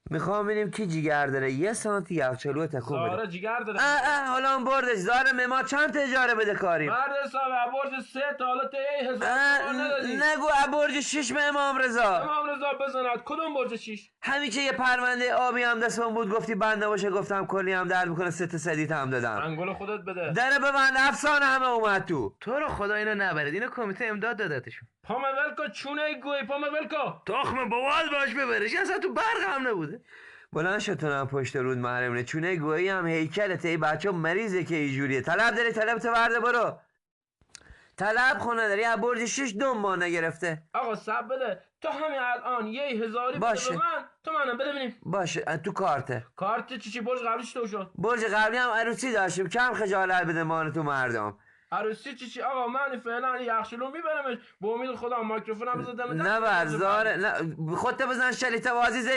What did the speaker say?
میخوام ببینیم کی جیگر داره 1 سانتی یخچالو تکون بده. زاره جیگر داره. حالا اون بردش زاره ما چند اجاره بده کاریم؟ مرد حساب برج 3 تا حالا ته 1000 تومان ندادی. نگو برج 6 به امام رضا. امام رضا بزند کدوم برج 6؟ همین که یه پرونده آبی هم دستمون بود گفتی بنده باشه گفتم کلی هم درد میکنه 3 تا سدیت هم دادم. انگل خودت بده. در ببند افسانه همه اومد تو رو خدا اینو نبرید، اینو کمیته امداد دادتشون. پام ولکو چونه گوی پام ولکو. تخم بوال باش ببرش، اصلا تو برق هم نبوده. بلند شد تو هم پشت رود محرمونه چونه گویی هم هیکلته. ای بچه مریضه که اینجوریه. طلب داری طلب تو برده برو. طلب خونه داری از برج 6 دم ما نگرفته. آقا سب بده تو همین الان 1000 باشه. بده به من تو منم بده ببینیم. باشه تو کارته. کارت چی برج قبلی چطور شد؟ برج قبلی هم عروسی داشتیم کم خجالت بده مان تو مردم. عروسی چی آقا من فعلا یخشلو میبرمش به امید خدا میکروفونم بزدم. نه بر زاره نه خودت بزن شلیته بازی